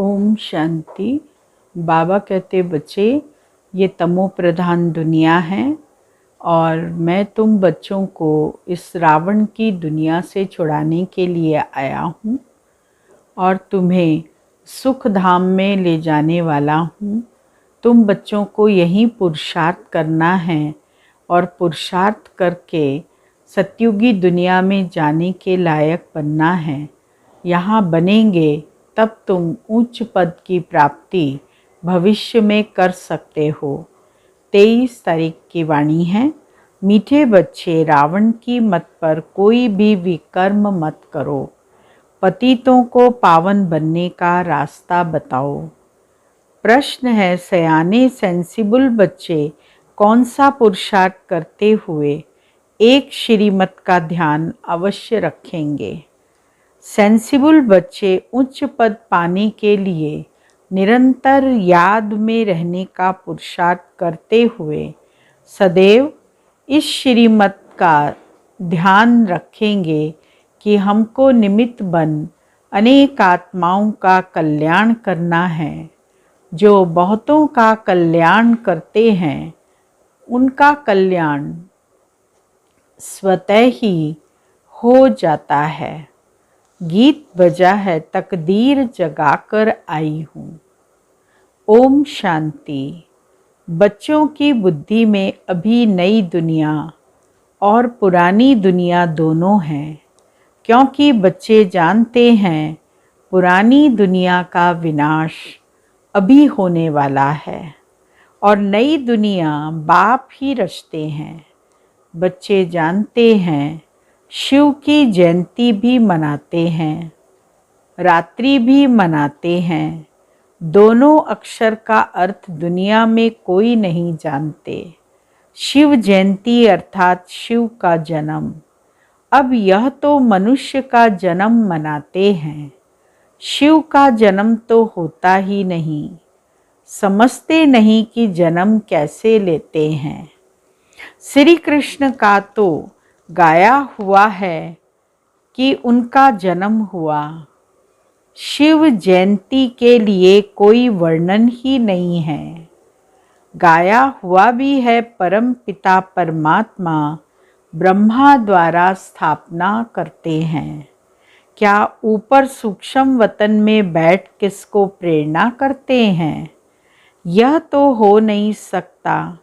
ओम शांति। बाबा कहते बच्चे, ये तमो प्रधान दुनिया है और मैं तुम बच्चों को इस रावण की दुनिया से छुड़ाने के लिए आया हूँ और तुम्हें सुख धाम में ले जाने वाला हूँ। तुम बच्चों को यही पुरुषार्थ करना है और पुरुषार्थ करके सतयुगी दुनिया में जाने के लायक बनना है। यहाँ बनेंगे तब तुम उच्च पद की प्राप्ति भविष्य में कर सकते हो। 23 तारीख की वाणी है। मीठे बच्चे, रावण की मत पर कोई भी विकर्म मत करो। पतितों को पावन बनने का रास्ता बताओ। प्रश्न है, सयाने सेंसिबल बच्चे कौन सा पुरुषार्थ करते हुए एक श्रीमत का ध्यान अवश्य रखेंगे। सेंसिबल बच्चे उच्च पद पाने के लिए निरंतर याद में रहने का पुरुषार्थ करते हुए सदैव इस श्रीमत का ध्यान रखेंगे कि हमको निमित्त बन अनेक आत्माओं का कल्याण करना है। जो बहुतों का कल्याण करते हैं उनका कल्याण स्वतः ही हो जाता है। गीत बजा है, तकदीर जगाकर आई हूँ। ओम शांति। बच्चों की बुद्धि में अभी नई दुनिया और पुरानी दुनिया दोनों हैं, क्योंकि बच्चे जानते हैं पुरानी दुनिया का विनाश अभी होने वाला है और नई दुनिया बाप ही रचते हैं। बच्चे जानते हैं शिव की जयंती भी मनाते हैं, रात्रि भी मनाते हैं। दोनों अक्षर का अर्थ दुनिया में कोई नहीं जानते। शिव जयंती अर्थात शिव का जन्म। अब यह तो मनुष्य का जन्म मनाते हैं, शिव का जन्म तो होता ही नहीं। समझते नहीं कि जन्म कैसे लेते हैं। श्री कृष्ण का तो गाया हुआ है कि उनका जन्म हुआ। शिव जयंती के लिए कोई वर्णन ही नहीं है। गाया हुआ भी है, परम पिता परमात्मा ब्रह्मा द्वारा स्थापना करते हैं। क्या ऊपर सूक्ष्म वतन में बैठ किसको प्रेरणा करते हैं? यह तो हो नहीं सकता।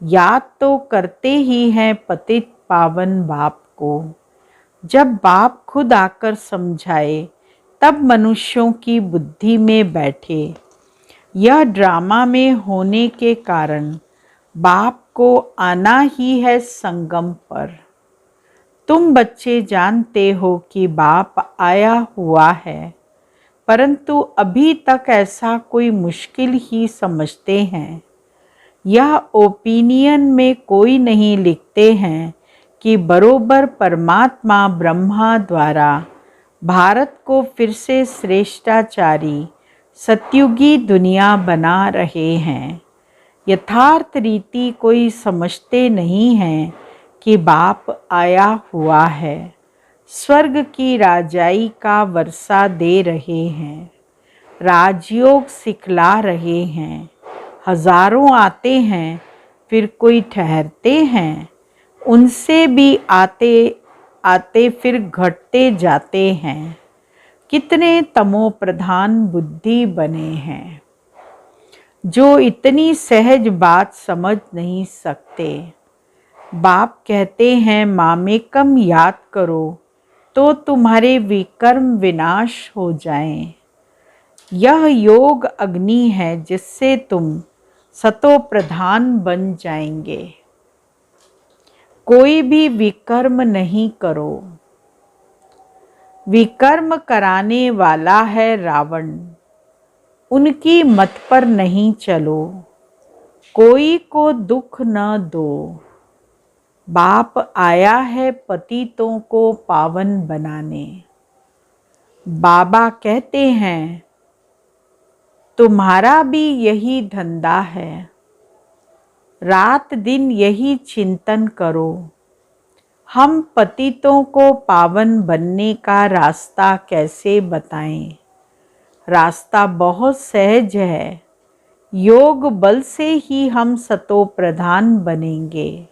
याद तो करते ही हैं पतित पावन बाप को। जब बाप खुद आकर समझाए तब मनुष्यों की बुद्धि में बैठे। यह ड्रामा में होने के कारण बाप को आना ही है संगम पर। तुम बच्चे जानते हो कि बाप आया हुआ है, परंतु अभी तक ऐसा कोई मुश्किल ही समझते हैं। यह ओपिनियन में कोई नहीं लिखते हैं कि बरोबर परमात्मा ब्रह्मा द्वारा भारत को फिर से श्रेष्ठाचारी सतयुगी दुनिया बना रहे हैं। यथार्थ रीति कोई समझते नहीं हैं कि बाप आया हुआ है, स्वर्ग की राजाई का वर्षा दे रहे हैं, राजयोग सिखला रहे हैं। हजारों आते हैं, फिर कोई ठहरते हैं, उनसे भी आते आते फिर घटते जाते हैं। कितने तमो प्रधान बुद्धि बने हैं जो इतनी सहज बात समझ नहीं सकते। बाप कहते हैं मामेकम याद करो तो तुम्हारे विकर्म विनाश हो जाएं। यह योग अग्नि है जिससे तुम सतो प्रधान बन जाएंगे। कोई भी विकर्म नहीं करो। विकर्म कराने वाला है रावण, उनकी मत पर नहीं चलो। कोई को दुख न दो। बाप आया है पतितों को पावन बनाने। बाबा कहते हैं तुम्हारा भी यही धंधा है। रात दिन यही चिंतन करो, हम पतितों को पावन बनने का रास्ता कैसे बताएं। रास्ता बहुत सहज है। योग बल से ही हम सतो प्रधान बनेंगे।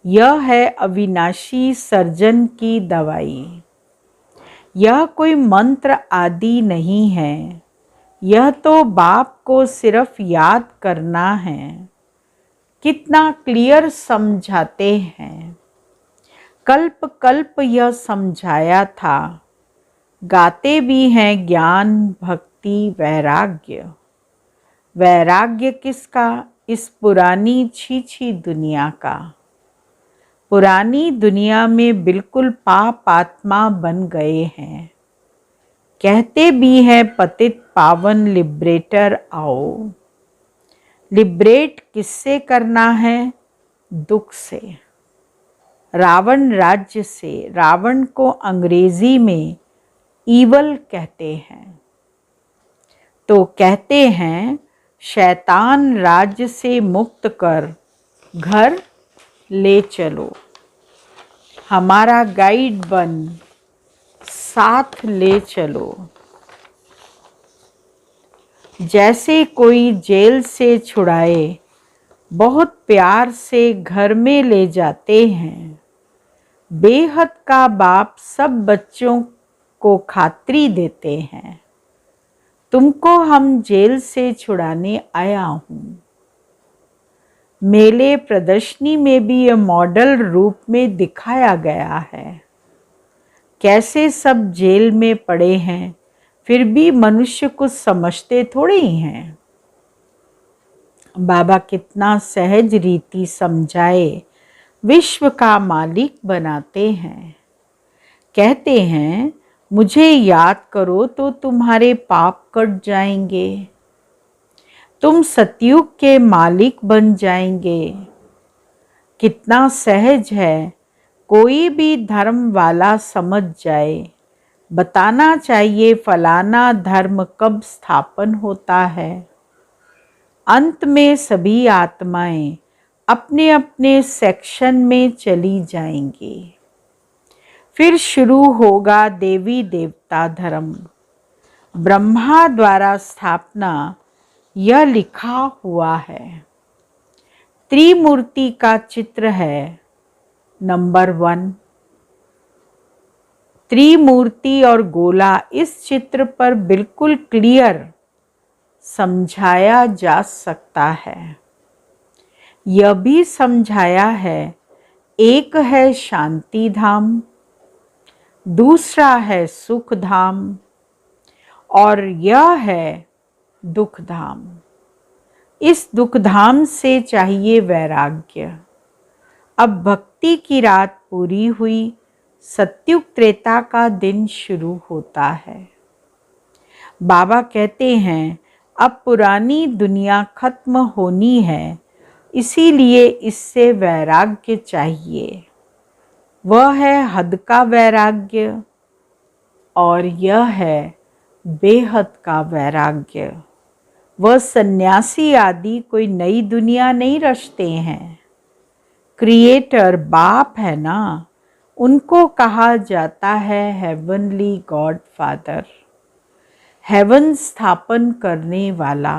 यह है अविनाशी सर्जन की दवाई। यह कोई मंत्र आदि नहीं है, यह तो बाप को सिर्फ याद करना है। कितना क्लियर समझाते हैं। कल्प कल्प यह समझाया था। गाते भी हैं ज्ञान भक्ति वैराग्य। वैराग्य किसका? इस पुरानी छी दुनिया का। पुरानी दुनिया में बिल्कुल पाप आत्मा बन गए हैं। कहते भी हैं पतित पावन लिबरेटर आओ। लिबरेट किससे करना है? दुख से, रावण राज्य से। रावण को अंग्रेजी में ईवल कहते हैं। तो कहते हैं शैतान राज्य से मुक्त कर घर ले चलो। हमारा गाइड बन साथ ले चलो। जैसे कोई जेल से छुड़ाए बहुत प्यार से घर में ले जाते हैं। बेहद का बाप सब बच्चों को खात्री देते हैं। तुमको हम जेल से छुड़ाने आया हूँ। मेले प्रदर्शनी में भी यह मॉडल रूप में दिखाया गया है। कैसे सब जेल में पड़े हैं, फिर भी मनुष्य कुछ समझते थोड़े ही हैं। बाबा कितना सहज रीति समझाए विश्व का मालिक बनाते हैं। कहते हैं मुझे याद करो तो तुम्हारे पाप कट जाएंगे। तुम सतयुग के मालिक बन जाएंगे। कितना सहज है। कोई भी धर्म वाला समझ जाए। बताना चाहिए फलाना धर्म कब स्थापन होता है। अंत में सभी आत्माएं अपने अपने सेक्शन में चली जाएंगी। फिर शुरू होगा देवी देवता धर्म। ब्रह्मा द्वारा स्थापना यह लिखा हुआ है। त्रिमूर्ति का चित्र है नंबर 1। त्रिमूर्ति और गोला इस चित्र पर बिल्कुल क्लियर समझाया जा सकता है। यह भी समझाया है एक है शांति धाम, दूसरा है सुख धाम और यह है दुख धाम। इस दुख धाम से चाहिए वैराग्य। अब भक्ति की रात पूरी हुई, सत्युग त्रेता का दिन शुरू होता है। बाबा कहते हैं अब पुरानी दुनिया खत्म होनी है, इसीलिए इससे वैराग्य चाहिए। वह है हद का वैराग्य और यह है बेहद का वैराग्य। वह सन्यासी आदि कोई नई दुनिया नहीं रचते हैं। क्रिएटर बाप है ना, उनको कहा जाता है हेवनली गॉड फादर, हेवन स्थापन करने वाला।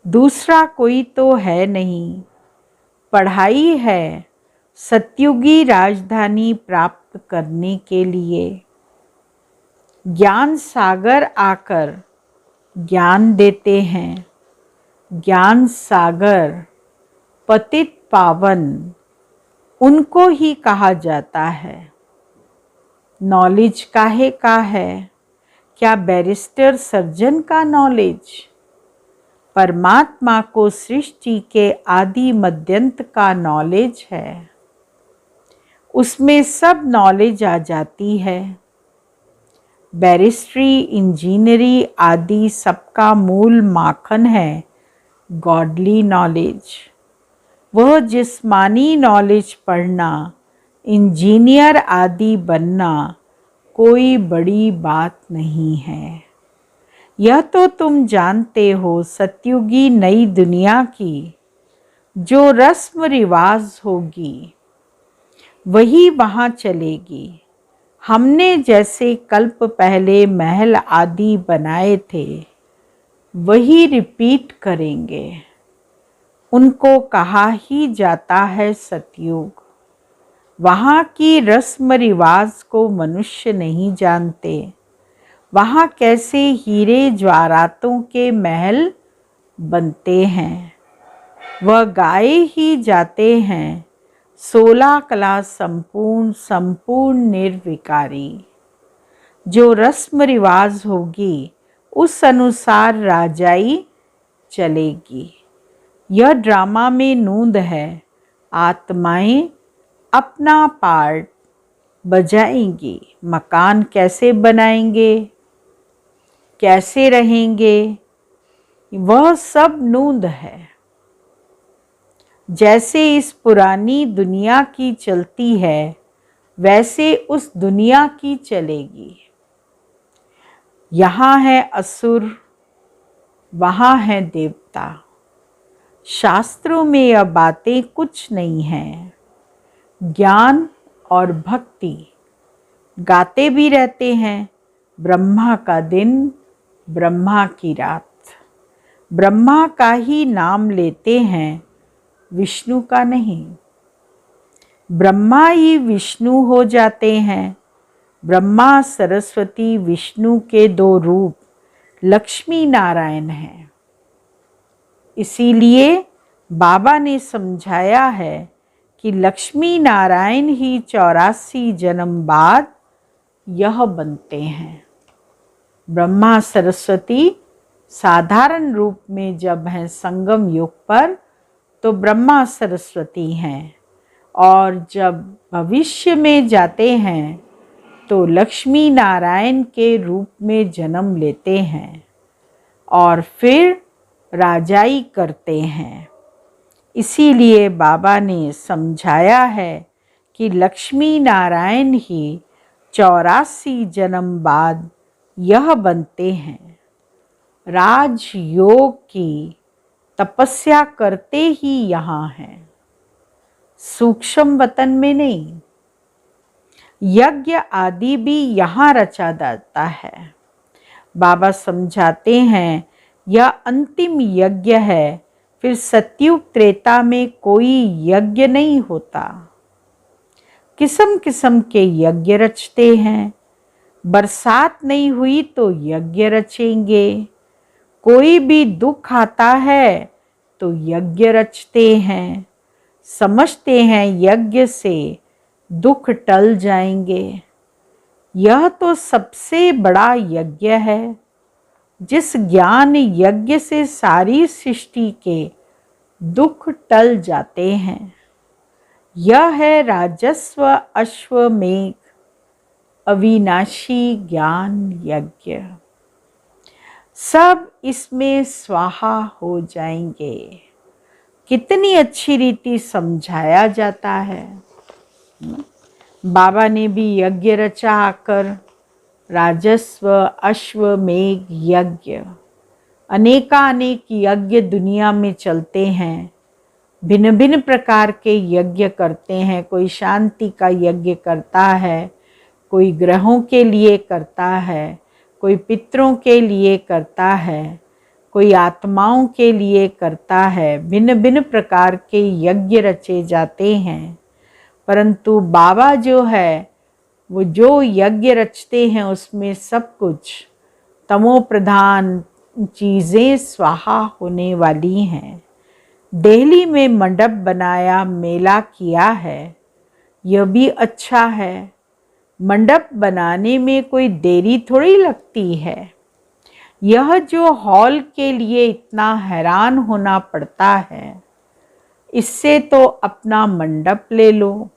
दूसरा कोई तो है नहीं। पढ़ाई है सत्युगी राजधानी प्राप्त करने के लिए। ज्ञान सागर आकर ज्ञान देते हैं। ज्ञान सागर पतित पावन उनको ही कहा जाता है। नॉलेज काहे का है? क्या बैरिस्टर सर्जन का नॉलेज? परमात्मा को सृष्टि के आदि मध्यंत का नॉलेज है। उसमें सब नॉलेज आ जाती है। बैरिस्ट्री इंजीनियरी आदि सबका मूल माखन है गॉडली नॉलेज। वह जिस्मानी नॉलेज पढ़ना, इंजीनियर आदि बनना कोई बड़ी बात नहीं है। यह तो तुम जानते हो सत्युगी नई दुनिया की जो रस्म रिवाज होगी वही वहाँ चलेगी। हमने जैसे कल्प पहले महल आदि बनाए थे वही रिपीट करेंगे। उनको कहा ही जाता है सतयुग। वहाँ की रस्म रिवाज को मनुष्य नहीं जानते। वहाँ कैसे हीरे जवाहरातों के महल बनते हैं। वह गाए ही जाते हैं 16 कला संपूर्ण निर्विकारी। जो रस्म रिवाज होगी उस अनुसार राजाई चलेगी। यह ड्रामा में नूंद है। आत्माएं अपना पार्ट बजाएंगी। मकान कैसे बनाएंगे, कैसे रहेंगे, वह सब नूंद है। जैसे इस पुरानी दुनिया की चलती है वैसे उस दुनिया की चलेगी। यहाँ है असुर, वहाँ है देवता। शास्त्रों में यह बातें कुछ नहीं हैं। ज्ञान और भक्ति गाते भी रहते हैं। ब्रह्मा का दिन, ब्रह्मा की रात। ब्रह्मा का ही नाम लेते हैं, विष्णु का नहीं। ब्रह्मा ही विष्णु हो जाते हैं। ब्रह्मा सरस्वती विष्णु के 2 रूप लक्ष्मी नारायण हैं। इसीलिए बाबा ने समझाया है कि लक्ष्मी नारायण ही 84 जन्म बाद यह बनते हैं। ब्रह्मा सरस्वती साधारण रूप में जब हैं संगम युग पर तो ब्रह्मा सरस्वती हैं, और जब भविष्य में जाते हैं तो लक्ष्मी नारायण के रूप में जन्म लेते हैं और फिर राजाई करते हैं। इसीलिए बाबा ने समझाया है कि लक्ष्मी नारायण ही 84 जन्म बाद यह बनते हैं। राजयोग की तपस्या करते ही यहाँ हैं, सूक्ष्म वतन में नहीं। यज्ञ आदि भी यहाँ रचा जाता है। बाबा समझाते हैं यह अंतिम यज्ञ है। फिर सतयुग त्रेता में कोई यज्ञ नहीं होता। किस्म किस्म के यज्ञ रचते हैं। बरसात नहीं हुई तो यज्ञ रचेंगे। कोई भी दुख आता है तो यज्ञ रचते हैं। समझते हैं यज्ञ से दुख टल जाएंगे। यह तो सबसे बड़ा यज्ञ है। जिस ज्ञान यज्ञ से सारी सृष्टि के दुख टल जाते हैं। यह है राजस्व अश्वमेघ अविनाशी ज्ञान यज्ञ। सब इसमें स्वाहा हो जाएंगे। कितनी अच्छी रीति समझाया जाता है। बाबा ने भी यज्ञ रचा आकर। राजस्व अश्वमेघ यज्ञ, अनेकानेक यज्ञ दुनिया में चलते हैं। भिन्न भिन्न प्रकार के यज्ञ करते हैं। कोई शांति का यज्ञ करता है, कोई ग्रहों के लिए करता है, कोई पितरों के लिए करता है, कोई आत्माओं के लिए करता है। भिन्न भिन्न प्रकार के यज्ञ रचे जाते हैं। परंतु बाबा जो है वो जो यज्ञ रचते हैं उसमें सब कुछ तमो प्रधान चीज़ें स्वाहा होने वाली हैं। दिल्ली में मंडप बनाया, मेला किया है, यह भी अच्छा है। मंडप बनाने में कोई देरी थोड़ी लगती है। यह जो हॉल के लिए इतना हैरान होना पड़ता है, इससे तो अपना मंडप ले लो।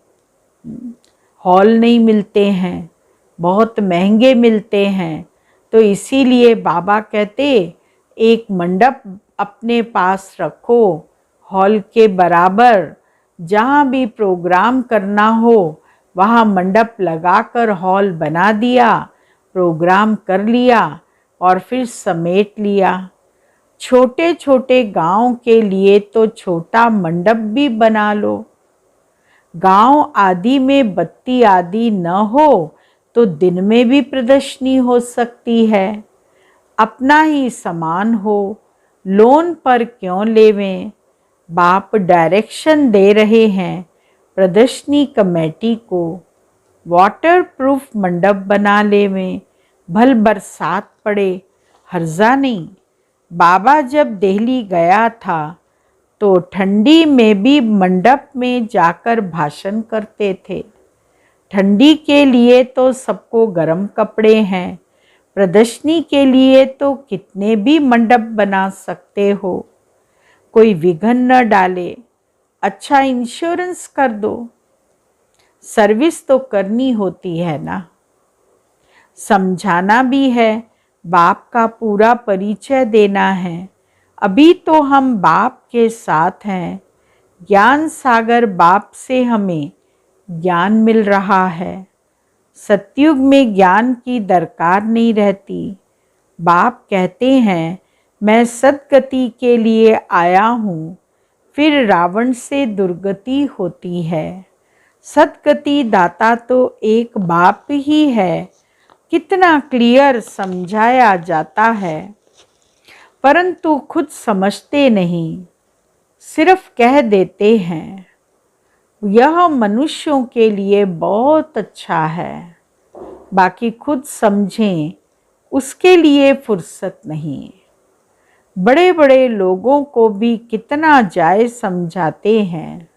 हॉल नहीं मिलते हैं, बहुत महंगे मिलते हैं। तो इसीलिए बाबा कहते एक मंडप अपने पास रखो, हॉल के बराबर। जहाँ भी प्रोग्राम करना हो वहाँ मंडप लगाकर हॉल बना दिया, प्रोग्राम कर लिया और फिर समेट लिया। छोटे छोटे गांव के लिए तो छोटा मंडप भी बना लो। गांव आदि में बत्ती आदि न हो तो दिन में भी प्रदर्शनी हो सकती है। अपना ही सामान हो, लोन पर क्यों लेवें। बाप डायरेक्शन दे रहे हैं प्रदर्शनी कमेटी को, वाटर प्रूफ मंडप बना लेवें, भल बरसात पड़े हर्जा नहीं। बाबा जब दिल्ली गया था तो ठंडी में भी मंडप में जाकर भाषण करते थे। ठंडी के लिए तो सबको गर्म कपड़े हैं, प्रदर्शनी के लिए तो कितने भी मंडप बना सकते हो। कोई विघ्न न डाले, अच्छा इंश्योरेंस कर दो। सर्विस तो करनी होती है ना, समझाना भी है, बाप का पूरा परिचय देना है। अभी तो हम बाप के साथ हैं, ज्ञान सागर बाप से हमें ज्ञान मिल रहा है। सतयुग में ज्ञान की दरकार नहीं रहती। बाप कहते हैं मैं सद्गति के लिए आया हूँ, फिर रावण से दुर्गति होती है। सद्गति दाता तो एक बाप ही है, कितना क्लियर समझाया जाता है, परंतु खुद समझते नहीं, सिर्फ कह देते हैं। यह मनुष्यों के लिए बहुत अच्छा है, बाकी खुद समझें उसके लिए फुर्सत नहीं। बड़े बड़े लोगों को भी कितना जायज़ समझाते हैं।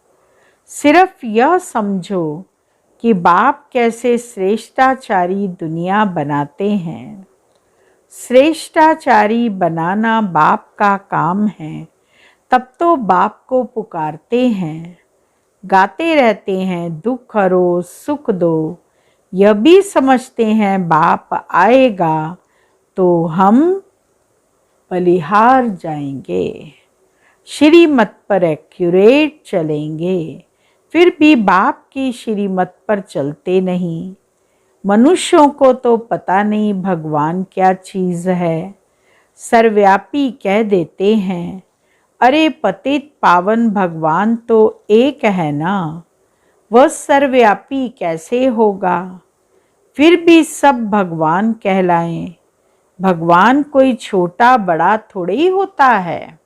सिर्फ यह समझो कि बाप कैसे श्रेष्ठाचारी दुनिया बनाते हैं। श्रेष्ठाचारी बनाना बाप का काम है, तब तो बाप को पुकारते हैं, गाते रहते हैं दुख हरो सुख दो। यह भी समझते हैं बाप आएगा तो हम बलिहार जाएंगे, श्रीमत पर एक्यूरेट चलेंगे। फिर भी बाप की श्रीमत पर चलते नहीं। मनुष्यों को तो पता नहीं भगवान क्या चीज़ है, सर्वव्यापी कह देते हैं। अरे पतित पावन भगवान तो एक है ना, वह सर्वव्यापी कैसे होगा। फिर भी सब भगवान कहलाएं। भगवान कोई छोटा बड़ा थोड़े ही होता है।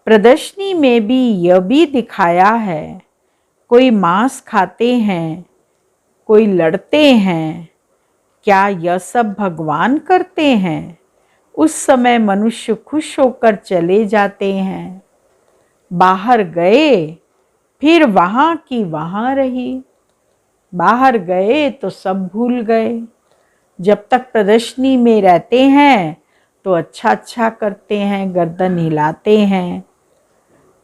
प्रदर्शनी में भी यह भी दिखाया है, कोई मांस खाते हैं, कोई लड़ते हैं, क्या यह सब भगवान करते हैं। उस समय मनुष्य खुश होकर चले जाते हैं। बाहर गए फिर वहाँ की वहाँ रही, बाहर गए तो सब भूल गए। जब तक प्रदर्शनी में रहते हैं तो अच्छा अच्छा करते हैं, गर्दन हिलाते हैं,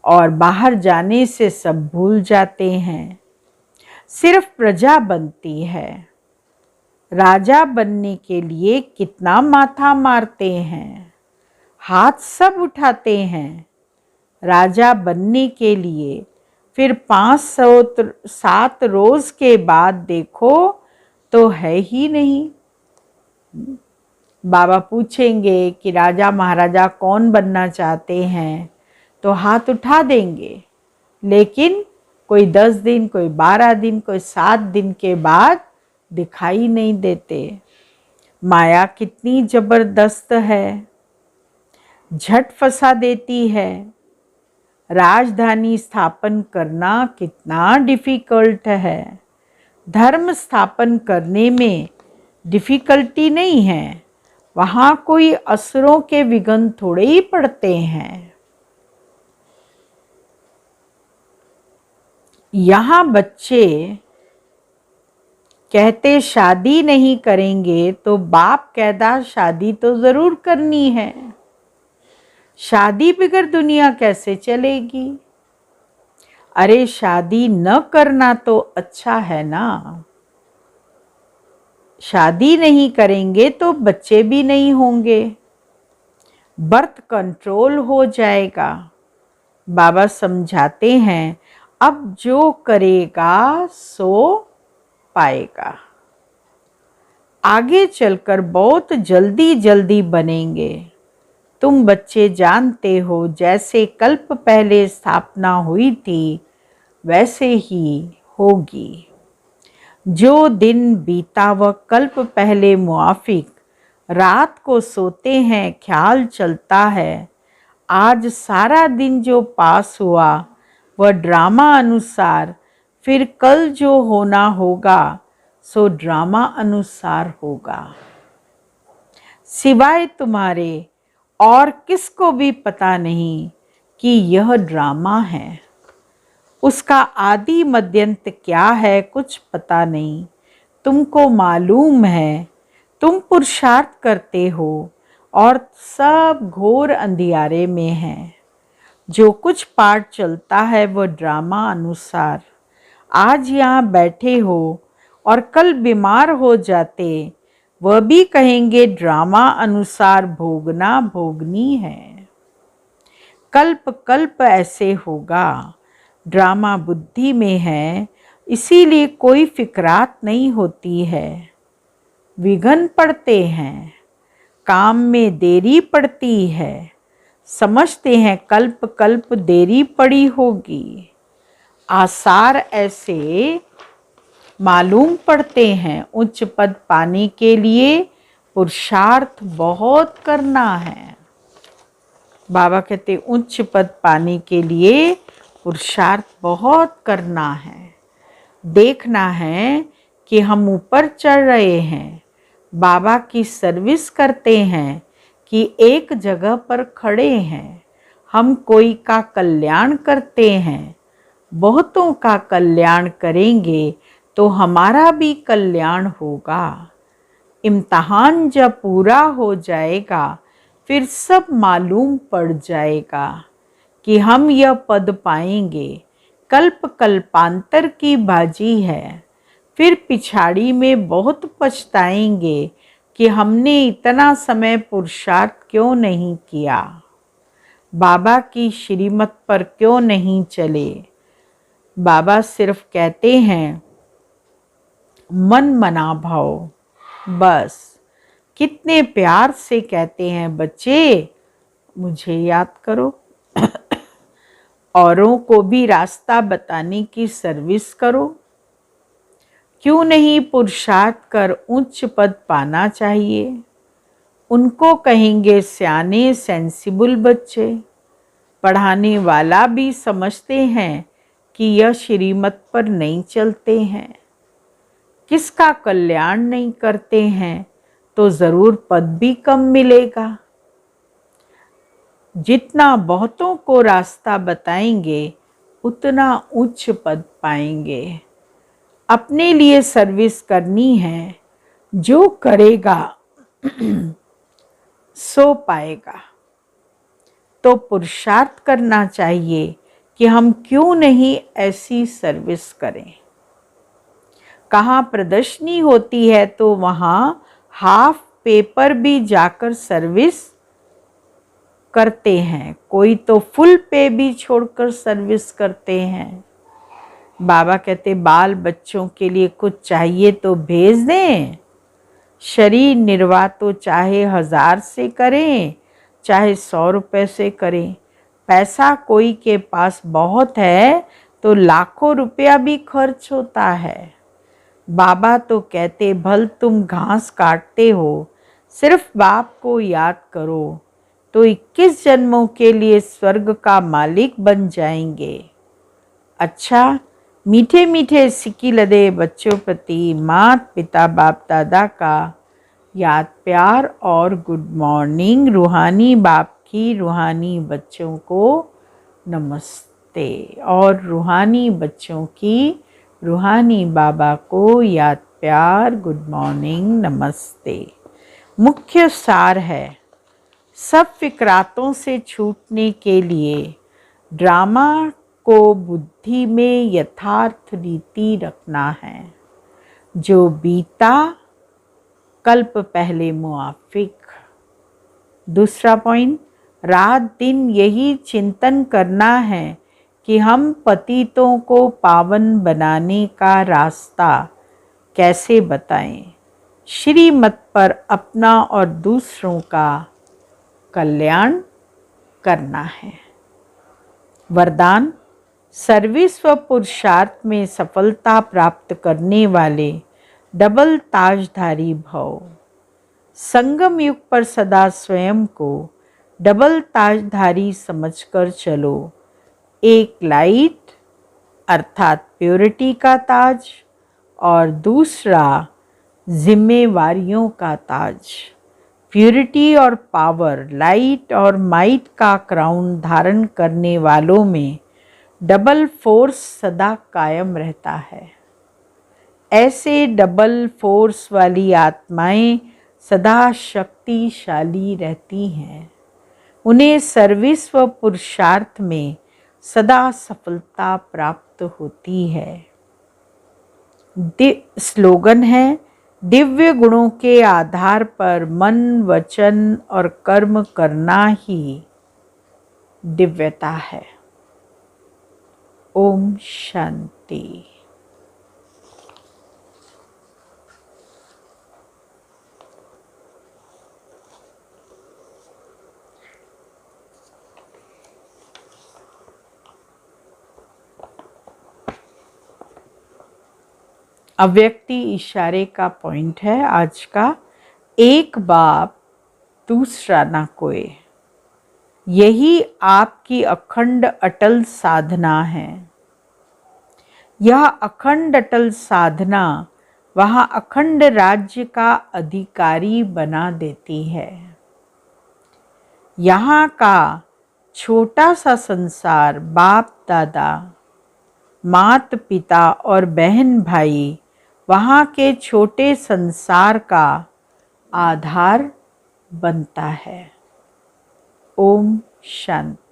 और बाहर जाने से सब भूल जाते हैं। सिर्फ प्रजा बनती है। राजा बनने के लिए कितना माथा मारते हैं, हाथ सब उठाते हैं राजा बनने के लिए। फिर 507 रोज के बाद देखो तो है ही नहीं। बाबा पूछेंगे कि राजा महाराजा कौन बनना चाहते हैं, तो हाथ उठा देंगे, लेकिन कोई 10 दिन, कोई 12 दिन, कोई 7 दिन के बाद दिखाई नहीं देते। माया कितनी जबरदस्त है, झट फंसा देती है। राजधानी स्थापन करना कितना डिफिकल्ट है। धर्म स्थापन करने में डिफिकल्टी नहीं है, वहाँ कोई असुरों के विघ्न थोड़े ही पड़ते हैं। यहाँ बच्चे कहते शादी नहीं करेंगे, तो बाप कहता शादी तो ज़रूर करनी है। शादी बगैर दुनिया कैसे चलेगी। अरे शादी न करना तो अच्छा है ना। शादी नहीं करेंगे तो बच्चे भी नहीं होंगे, बर्थ कंट्रोल हो जाएगा। बाबा समझाते हैं अब जो करेगा सो पाएगा। आगे चलकर बहुत जल्दी जल्दी बनेंगे। तुम बच्चे जानते हो, जैसे कल्प पहले स्थापना हुई थी वैसे ही होगी। जो दिन बीता वह कल्प पहले मुआफिक, रात को सोते हैं ख्याल चलता है। आज सारा दिन जो पास हुआ वह ड्रामा अनुसार, फिर कल जो होना होगा सो ड्रामा अनुसार होगा। सिवाय तुम्हारे और किसको भी पता नहीं कि यह ड्रामा है। उसका आदि मध्यंत क्या है कुछ पता नहीं। तुमको मालूम है, तुम पुरुषार्थ करते हो और सब घोर अंधियारे में है। जो कुछ पाठ चलता है वह ड्रामा अनुसार। आज यहाँ बैठे हो और कल बीमार हो जाते, वह भी कहेंगे ड्रामा अनुसार भोगना भोगनी है। कल्प कल्प ऐसे होगा। ड्रामा बुद्धि में है, इसीलिए कोई फिक्रात नहीं होती है। विघ्न पड़ते हैं, काम में देरी पड़ती है। समझते हैं कल्प कल्प देरी पड़ी होगी। आसार ऐसे मालूम पड़ते हैं। उच्च पद पाने के लिए पुरुषार्थ बहुत करना है। बाबा कहते उच्च पद पाने के लिए पुरुषार्थ बहुत करना है। देखना है कि हम ऊपर चढ़ रहे हैं, बाबा की सर्विस करते हैं कि एक जगह पर खड़े हैं। हम कोई का कल्याण करते हैं, बहुतों का कल्याण करेंगे तो हमारा भी कल्याण होगा। इम्तहान जब पूरा हो जाएगा फिर सब मालूम पड़ जाएगा कि हम यह पद पाएंगे। कल्प कल्पांतर की बाजी है। फिर पिछाड़ी में बहुत पछताएंगे कि हमने इतना समय पुरुषार्थ क्यों नहीं किया, बाबा की श्रीमत पर क्यों नहीं चले। बाबा सिर्फ कहते हैं मन मना भाव, बस। कितने प्यार से कहते हैं बच्चे मुझे याद करो। औरों को भी रास्ता बताने की सर्विस करो। क्यों नहीं पुरुषार्थ कर उच्च पद पाना चाहिए। उनको कहेंगे सियाने सेंसिबल बच्चे। पढ़ाने वाला भी समझते हैं कि यह श्रीमत पर नहीं चलते हैं, किसका कल्याण नहीं करते हैं, तो ज़रूर पद भी कम मिलेगा। जितना बहुतों को रास्ता बताएंगे उतना उच्च पद पाएंगे। अपने लिए सर्विस करनी है, जो करेगा सो पाएगा। तो पुरुषार्थ करना चाहिए कि हम क्यों नहीं ऐसी सर्विस करें। कहाँ प्रदर्शनी होती है तो वहाँ हाफ पेपर भी जाकर सर्विस करते हैं, कोई तो फुल पे भी छोड़कर सर्विस करते हैं। बाबा कहते बाल बच्चों के लिए कुछ चाहिए तो भेज दें। शरीर निर्वाह तो चाहे 1000 से करें चाहे 100 रुपये से करें। पैसा कोई के पास बहुत है तो लाखों रुपया भी खर्च होता है। बाबा तो कहते भल तुम घास काटते हो, सिर्फ बाप को याद करो तो 21 जन्मों के लिए स्वर्ग का मालिक बन जाएंगे। अच्छा, मीठे मीठे सिक्की लदे बच्चों प्रति माता पिता बाप दादा का याद प्यार और गुड मॉर्निंग। रूहानी बाप की रूहानी बच्चों को नमस्ते और रूहानी बच्चों की रूहानी बाबा को याद प्यार गुड मॉर्निंग नमस्ते। मुख्य सार है, सब फिक्रातों से छूटने के लिए ड्रामा को बुद्धि में यथार्थ रीति रखना है। जो बीता कल्प पहले मुआफिक। दूसरा पॉइंट, रात दिन यही चिंतन करना है कि हम पतितों को पावन बनाने का रास्ता कैसे बताएं। श्रीमत पर अपना और दूसरों का कल्याण करना है। वरदान, सर्विस्व पुरुषार्थ में सफलता प्राप्त करने वाले डबल ताजधारी भव। संगम युग पर सदा स्वयं को डबल ताजधारी समझकर चलो। एक लाइट अर्थात प्योरिटी का ताज और दूसरा जिम्मेवारियों का ताज। प्योरिटी और पावर, लाइट और माइट का क्राउन धारण करने वालों में डबल फोर्स सदा कायम रहता है। ऐसे डबल फोर्स वाली आत्माएं सदा शक्तिशाली रहती हैं। उन्हें सर्विस्व पुरुषार्थ में सदा सफलता प्राप्त होती है। स्लोगन है, दिव्य गुणों के आधार पर मन, वचन और कर्म करना ही दिव्यता है। ओम शांति। अव्यक्ति इशारे का पॉइंट है आज का, एक बाप दूसरा ना कोई। यही आपकी अखंड अटल साधना है। यह अखंड अटल साधना वहाँ अखंड राज्य का अधिकारी बना देती है। यहाँ का छोटा सा संसार, बाप दादा, मात पिता और बहन भाई वहाँ के छोटे संसार का आधार बनता है। ओम शांति।